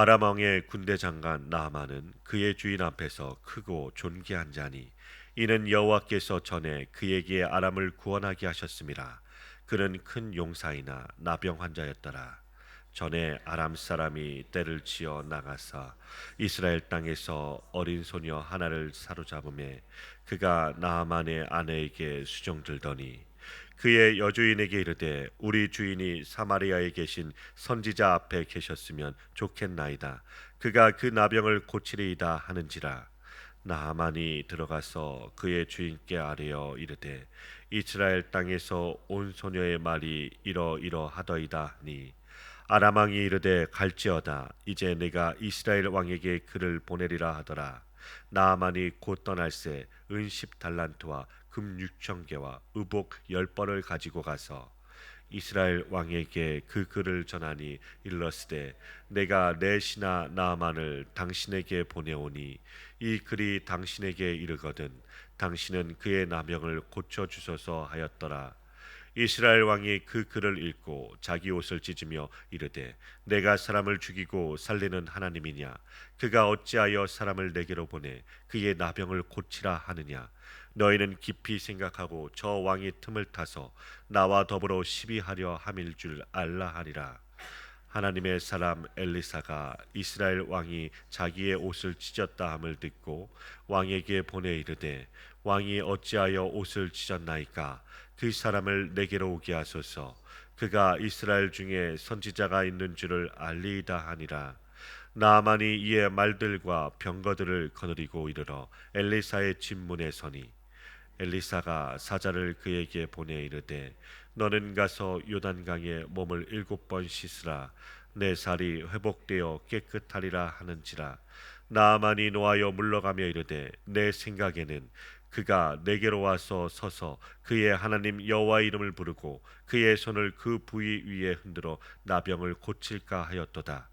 아람 왕의 군대 장관 나아만은 그의 주인 앞에서 크고 존귀한 자니 이는 여호와께서 전에 그에게 아람을 구원하게 하셨음이라. 그는 큰 용사이나 나병 환자였더라. 전에 아람 사람이 떼를 치어 나가사 이스라엘 땅에서 어린 소녀 하나를 사로잡음에 그가 나아만의 아내에게 수종들더니 그의 여주인에게 이르되 우리 주인이 사마리아에 계신 선지자 앞에 계셨으면 좋겠나이다. 그가 그 나병을 고치리이다 하는지라. 나아만이 들어가서 그의 주인께 아뢰어 이르되 이스라엘 땅에서 온 소녀의 말이 이러이러하더이다 하니 아람 왕이 이르되 갈지어다. 이제 내가 이스라엘 왕에게 그를 보내리라 하더라. 나아만이 곧 떠날새 은 10달란트와 금 6천 개와 의복 10벌을 가지고 가서 이스라엘 왕에게 그 글을 전하니 일러스되 내가 내 신하 나아만을 당신에게 보내오니 이 글이 당신에게 이르거든 당신은 그의 나병을 고쳐 주소서 하였더라. 이스라엘 왕이 그 글을 읽고 자기 옷을 찢으며 이르되 내가 사람을 죽이고 살리는 하나님이냐? 그가 어찌하여 사람을 내게로 보내 그의 나병을 고치라 하느냐? 너희는 깊이 생각하고 저 왕이 틈을 타서 나와 더불어 시비하려 함일 줄 알라 하리라. 하나님의 사람 엘리사가 이스라엘 왕이 자기의 옷을 찢었다 함을 듣고 왕에게 보내 이르되 왕이 어찌하여 옷을 찢었나이까? 그 사람을 내게로 오게 하소서. 그가 이스라엘 중에 선지자가 있는 줄을 알리이다 하니라. 나아만이 이에 말들과 병거들을 거느리고 이르러 엘리사의 집문에 서니 엘리사가 사자를 그에게 보내 이르되 너는 가서 요단강에 몸을 7번 씻으라. 내 살이 회복되어 깨끗하리라 하는지라. 나아만이 노하여 물러가며 이르되 내 생각에는 그가 내게로 와서 서서 그의 하나님 여호와 이름을 부르고 그의 손을 그 부위 위에 흔들어 나병을 고칠까 하였도다.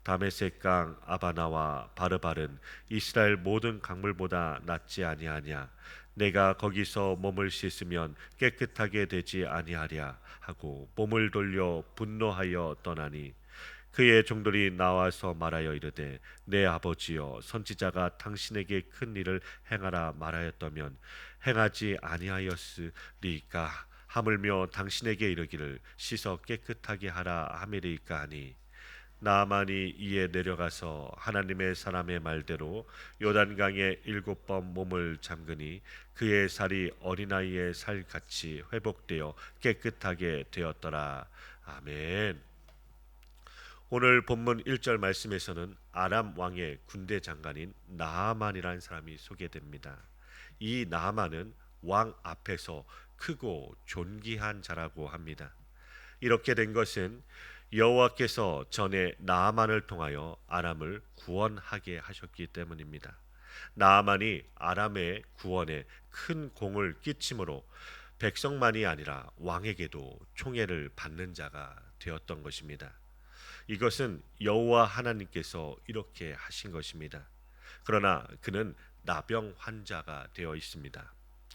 다메섹 강 아바나와 바르발은 이스라엘 모든 강물보다 낫지 아니하냐? 내가 거기서 몸을 씻으면 깨끗하게 되지 아니하랴 하고 몸을 돌려 분노하여 떠나니 그의 종들이 나와서 말하여 이르되 내 아버지여 선지자가 당신에게 큰 일을 행하라 말하였다면 행하지 아니하였으리까? 하물며 당신에게 이르기를 씻어 깨끗하게 하라 하미리까 하니 나아만이 이에 내려가서 하나님의 사람의 말대로 요단강에 7번 몸을 잠그니 그의 살이 어린아이의 살같이 회복되어 깨끗하게 되었더라. 아멘. 오늘 본문 1절 말씀에서는 아람 왕의 군대 장관인 나아만이라는 사람이 소개됩니다. 이 나아만은 왕 앞에서 크고 존귀한 자라고 합니다. 이렇게 된 것은 여호와께서 전에 나아만을 통하여 아람을 구원하게 하셨기 때문입니다. 나아만이 아람의 구원에 큰 공을 끼침으로 백성만이 아니라 왕에게도 총애를 받는 자가 되었던 것입니다. 이것은 여호와 하나님께서 이렇게 하신 것입니다. 그러나 그는 나병 환자가 되어 있습니다.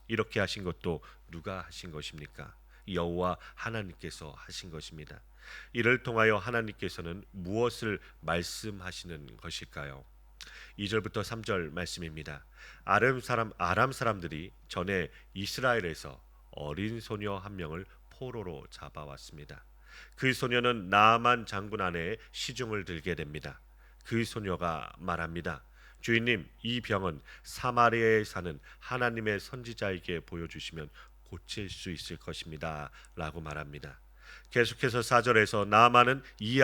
이렇게 하신 것도 누가 하신 것입니까? 여호와 하나님께서 하신 것입니다. 이를 통하여 하나님께서는 무엇을 말씀하시는 것일까요? 2절부터 3절 말씀입니다. 아람 사람들이 전에 이스라엘에서 어린 소녀 한 명을 포로로 잡아왔습니다. 그 소녀는 나아만 장군 아내의 시중을 들게 됩니다. 그 소녀가 말합니다. 주인님, 이 병은 사마리아에 사는 하나님의 선지자에게 보여주시면 고칠 수 있을 것입니다 라고 말합니다. 계속해서 4절에서 나아만은 이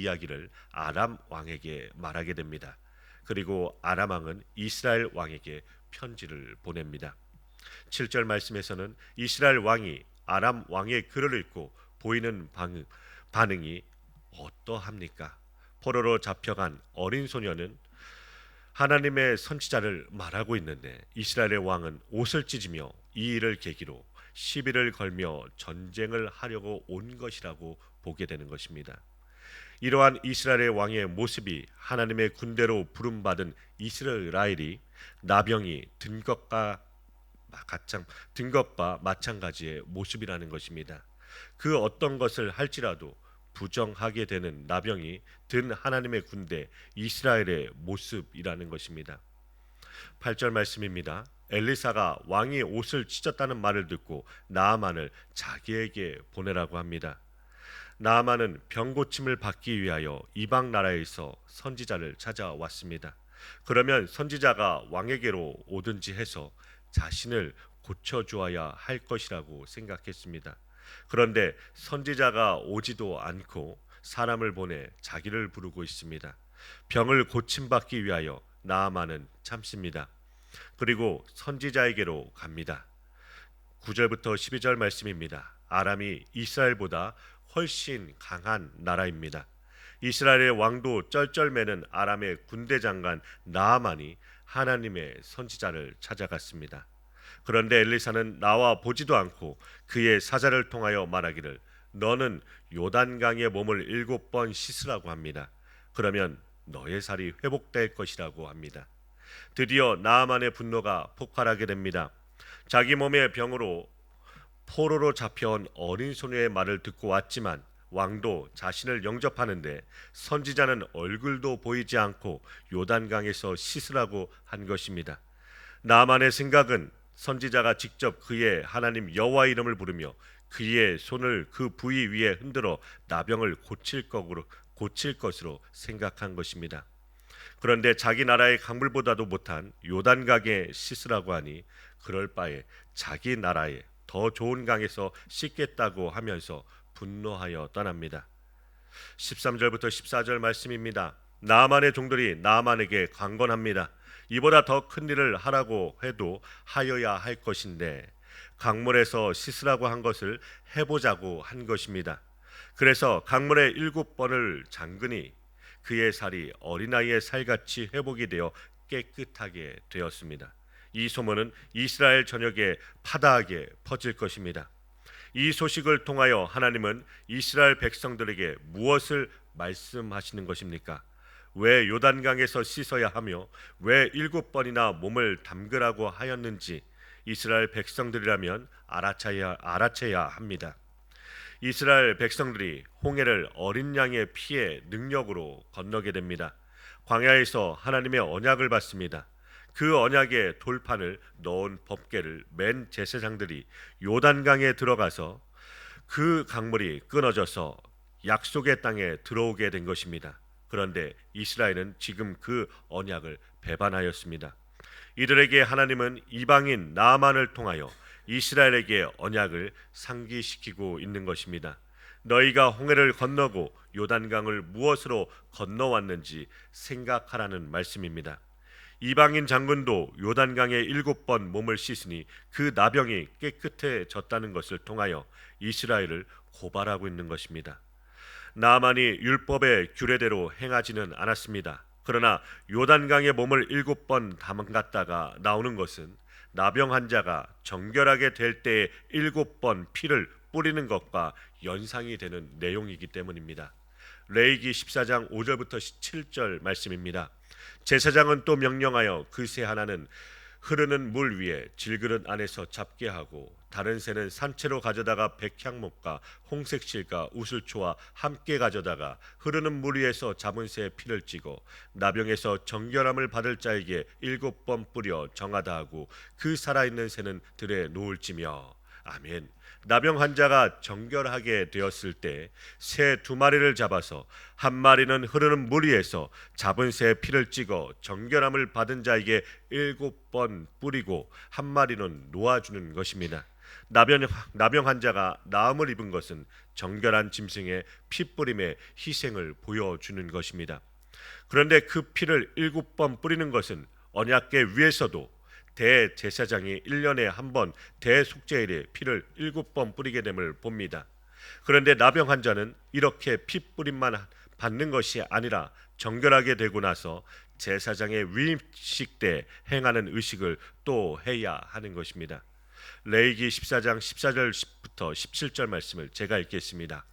이야기를 아람 왕에게 말하게 됩니다. 그리고 아람 왕은 이스라엘 왕에게 편지를 보냅니다. 7절 말씀에서는 이스라엘 왕이 아람 왕의 글을 읽고 보이는 반응이 어떠합니까? 포로로 잡혀간 어린 소녀는 하나님의 선지자를 말하고 있는데 이스라엘의 왕은 옷을 찢으며 이 일을 계기로 시비를 걸며 전쟁을 하려고 온 것이라고 보게 되는 것입니다. 이러한 이스라엘의 왕의 모습이 하나님의 군대로 부름받은 이스라엘이 나병이 든 것과 마찬가지의 모습이라는 것입니다. 그 어떤 것을 할지라도 부정하게 되는 나병이 든 하나님의 군대 이스라엘의 모습이라는 것입니다. 8절 말씀입니다. 엘리사가 왕이 옷을 찢었다는 말을 듣고 나아만을 자기에게 보내라고 합니다. 나아만은 병 고침을 받기 위하여 이방 나라에서 선지자를 찾아왔습니다. 그러면 선지자가 왕에게로 오든지 해서 자신을 고쳐주어야 할 것이라고 생각했습니다. 그런데 선지자가 오지도 않고 사람을 보내 자기를 부르고 있습니다. 병을 고침받기 위하여 나아만은 참습니다. 그리고 선지자에게로 갑니다. 9절부터 12절 말씀입니다. 아람이 이스라엘보다 훨씬 강한 나라입니다. 이스라엘의 왕도 쩔쩔매는 아람의 군대 장관 나아만이 하나님의 선지자를 찾아갔습니다. 그런데 엘리사는 나와 보지도 않고 그의 사자를 통하여 말하기를 너는 요단강에 몸을 7번 씻으라고 합니다. 그러면 너의 살이 회복될 것이라고 합니다. 드디어 나아만의 분노가 폭발하게 됩니다. 자기 몸의 병으로 포로로 잡혀온 어린 소녀의 말을 듣고 왔지만 왕도 자신을 영접하는데 선지자는 얼굴도 보이지 않고 요단강에서 씻으라고 한 것입니다. 나아만의 생각은 선지자가 직접 그의 하나님 여호와 이름을 부르며 그의 손을 그 부위 위에 흔들어 나병을 고칠 것으로 생각한 것입니다. 그런데 자기 나라의 강물보다도 못한 요단강에 씻으라고 하니 그럴 바에 자기 나라의 더 좋은 강에서 씻겠다고 하면서 분노하여 떠납니다. 13절부터 14절 말씀입니다. 나아만의 종들이 나아만에게 강건합니다. 이보다 더 큰 일을 하라고 해도 하여야 할 것인데 강물에서 씻으라고 한 것을 해보자고 한 것입니다. 그래서 강물에 7번을 잠그니 그의 살이 어린아이의 살같이 회복이 되어 깨끗하게 되었습니다. 이 소문은 이스라엘 전역에 파다하게 퍼질 것입니다. 이 소식을 통하여 하나님은 이스라엘 백성들에게 무엇을 말씀하시는 것입니까? 왜 요단강에서 씻어야 하며 왜 7번이나 몸을 담그라고 하였는지 이스라엘 백성들이라면 알아채야 합니다. 이스라엘 백성들이 홍해를 어린 양의 피의 능력으로 건너게 됩니다. 광야에서 하나님의 언약을 받습니다. 그 언약의 돌판을 넣은 법궤를 맨 제사장들이 요단강에 들어가서 그 강물이 끊어져서 약속의 땅에 들어오게 된 것입니다. 그런데 이스라엘은 지금 그 언약을 배반하였습니다. 이들에게 하나님은 이방인 나아만을 통하여 이스라엘에게 언약을 상기시키고 있는 것입니다. 너희가 홍해를 건너고 요단강을 무엇으로 건너왔는지 생각하라는 말씀입니다. 이방인 장군도 요단강에 7번 몸을 씻으니 그 나병이 깨끗해졌다는 것을 통하여 이스라엘을 고발하고 있는 것입니다. 나아만이 율법의 규례대로 행하지는 않았습니다. 그러나 요단강에 몸을 7번 담갔다가 나오는 것은 나병 환자가 정결하게 될 때에 7번 피를 뿌리는 것과 연상이 되는 내용이기 때문입니다. 레위기 14장 5절부터 17절 말씀입니다. 제사장은 또 명령하여 그 새 하나는 흐르는 물 위에 질그릇 안에서 잡게 하고 다른 새는 산채로 가져다가 백향목과 홍색실과 우슬초와 함께 가져다가 흐르는 물 위에서 잡은 새의 피를 찌고 나병에서 정결함을 받을 자에게 7번 뿌려 정하다 하고 그 살아있는 새는 들에 놓을지며. 아멘. 나병 환자가 정결하게 되었을 때 새 2마리를 잡아서 한 마리는 흐르는 물 위에서 잡은 새의 피를 찍어 정결함을 받은 자에게 7번 뿌리고 한 마리는 놓아주는 것입니다. 나병 환자가 나음을 입은 것은 정결한 짐승의 피 뿌림의 희생을 보여주는 것입니다. 그런데 그 피를 7번 뿌리는 것은 언약궤 위에서도 대제사장이 1년에 한 번 대속죄일에 피를 7번 뿌리게 됨을 봅니다. 그런데 나병 환자는 이렇게 피 뿌림만 받는 것이 아니라 정결하게 되고 나서 제사장의 위임식 때 행하는 의식을 또 해야 하는 것입니다. 레위기 14장 14절부터 17절 말씀을 제가 읽겠습니다.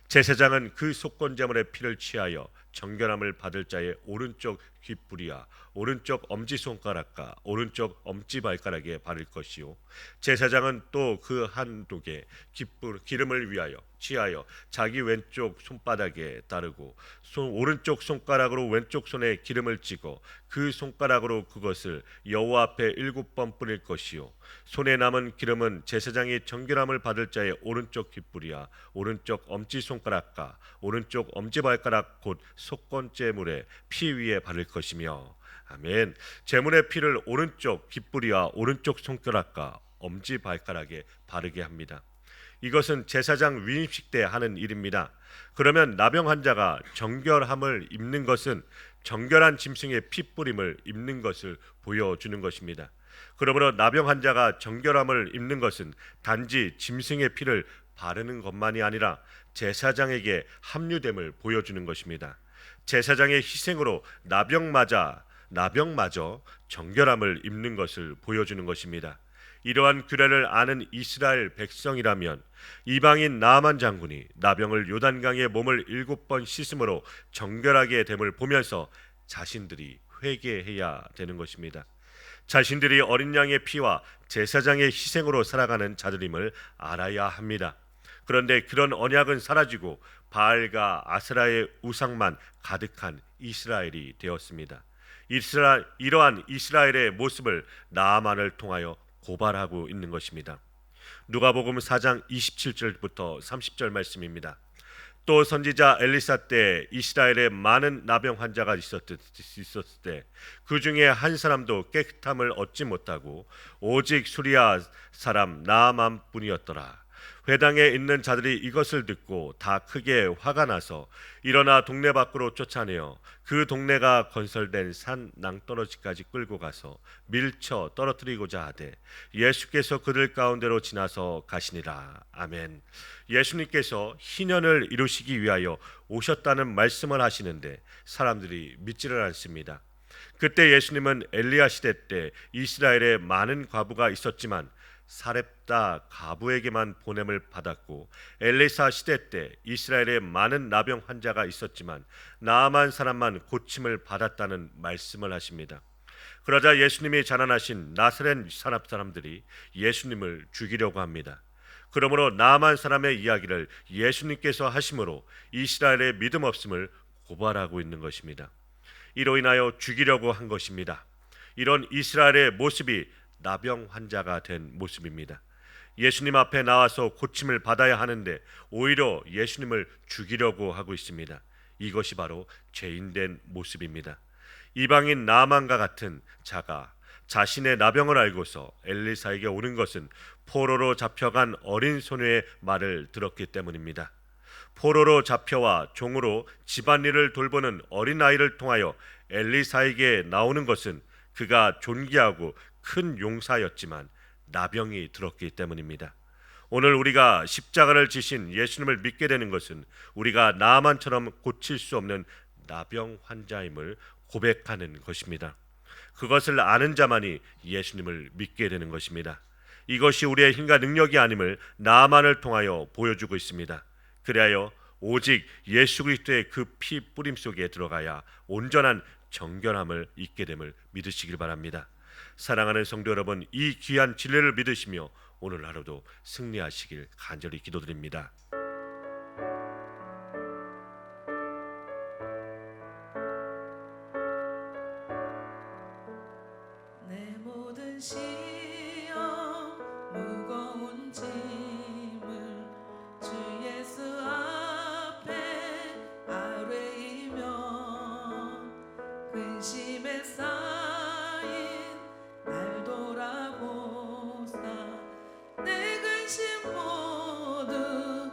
제사장은 그 속건제물의 피를 취하여 정결함을 받을 자의 오른쪽 귓불이야 오른쪽 엄지손가락과 오른쪽 엄지발가락에 바를 것이요 제사장은 또 그 한 독에 기름을 취하여 자기 왼쪽 손바닥에 따르고 오른쪽 손가락으로 왼쪽 손에 기름을 찍어 그 손가락으로 그것을 여호와 앞에 7번 뿌릴 것이요 손에 남은 기름은 제사장이 정결함을 받을 자의 오른쪽 귓불이야 오른쪽 엄지손가락과 오른쪽 엄지발가락 곧 속건제물의 피 위에 바를 것이며 아멘. 제물의 피를 오른쪽 귓불이와 오른쪽 손가락과 엄지발가락에 바르게 합니다. 이것은 제사장 위임식 때 하는 일입니다. 그러면 나병 환자가 정결함을 입는 것은 정결한 짐승의 피 뿌림을 입는 것을 보여주는 것입니다. 그러므로 나병 환자가 정결함을 입는 것은 단지 짐승의 피를 바르는 것만이 아니라 제사장에게 합류됨을 보여주는 것입니다. 제사장의 희생으로 나병마저 정결함을 입는 것을 보여주는 것입니다. 이러한 규례를 아는 이스라엘 백성이라면 이방인 나아만 장군이 나병을 요단강에 몸을 7번 씻음으로 정결하게 됨을 보면서 자신들이 회개해야 되는 것입니다. 자신들이 어린 양의 피와 제사장의 희생으로 살아가는 자들임을 알아야 합니다. 그런데 그런 언약은 사라지고 바알과 아세라의 우상만 가득한 이스라엘이 되었습니다. 이러한 이스라엘의 모습을 나아만을 통하여 고발하고 있는 것입니다. 누가복음 4장 27절부터 30절 말씀입니다. 또 선지자 엘리사 때 이스라엘에 많은 나병 환자가 있었을 때 그 중에 한 사람도 깨끗함을 얻지 못하고 오직 수리아 사람 나아만 뿐이었더라. 회당에 있는 자들이 이것을 듣고 다 크게 화가 나서 일어나 동네 밖으로 쫓아내어 그 동네가 건설된 산 낭떠러지까지 끌고 가서 밀쳐 떨어뜨리고자 하되 예수께서 그들 가운데로 지나서 가시니라. 아멘. 예수님께서 희년을 이루시기 위하여 오셨다는 말씀을 하시는데 사람들이 믿지를 않습니다. 그때 예수님은 엘리야 시대 때 이스라엘에 많은 과부가 있었지만 사렙다 가부에게만 보냄을 받았고 엘리사 시대 때 이스라엘에 많은 나병 환자가 있었지만 나아만 사람만 고침을 받았다는 말씀을 하십니다. 그러자 예수님이 자난하신 나사렛 사람들이 예수님을 죽이려고 합니다. 그러므로 나아만 사람의 이야기를 예수님께서 하심으로 이스라엘의 믿음 없음을 고발하고 있는 것입니다. 이로 인하여 죽이려고 한 것입니다. 이런 이스라엘의 모습이 나병 환자가 된 모습입니다. 예수님 앞에 나와서 고침을 받아야 하는데 오히려 예수님을 죽이려고 하고 있습니다. 이것이 바로 죄인된 모습입니다. 이방인 나아만과 같은 자가 자신의 나병을 알고서 엘리사에게 오는 것은 포로로 잡혀간 어린 소녀의 말을 들었기 때문입니다. 포로로 잡혀와 종으로 집안일을 돌보는 어린아이를 통하여 엘리사에게 나오는 것은 그가 존귀하고 큰 용사였지만 나병이 들었기 때문입니다. 오늘 우리가 십자가를 지신 예수님을 믿게 되는 것은 우리가 나아만처럼 고칠 수 없는 나병 환자임을 고백하는 것입니다. 그것을 아는 자만이 예수님을 믿게 되는 것입니다. 이것이 우리의 힘과 능력이 아님을 나아만을 통하여 보여주고 있습니다. 그리하여 오직 예수 그리스도의 그 피 뿌림 속에 들어가야 온전한 정결함을 잊게 됨을 믿으시길 바랍니다. 사랑하는 성도 여러분, 이 귀한 진리를 믿으시며 오늘 하루도 승리하시길 간절히 기도드립니다. 내 모든 시험 무거운 짐을 주 예수 앞에 아뢰이며 근심에 쌓인 날 돌아보사 내 근심 모두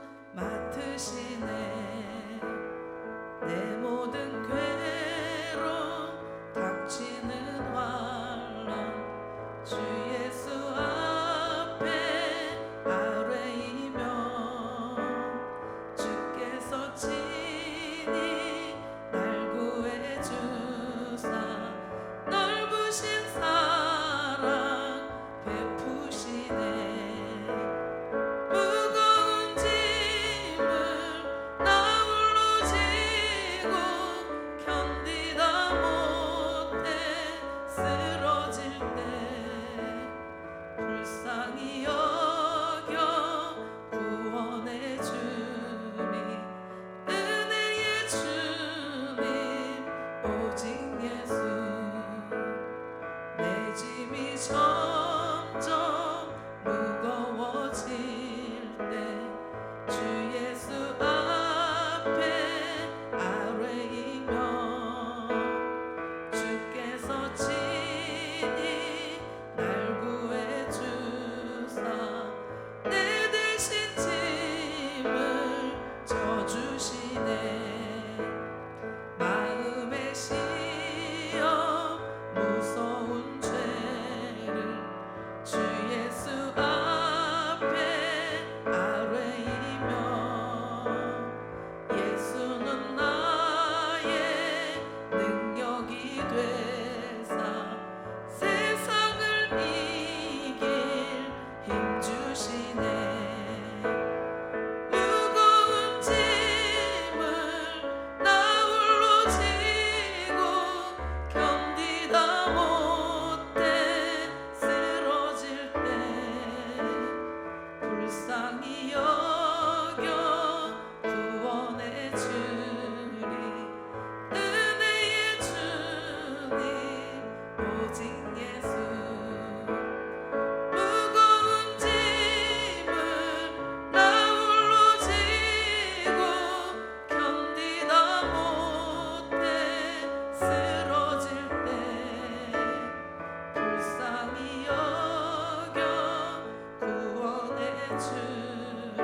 주님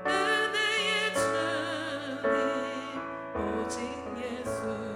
은혜의 주님 오직 예수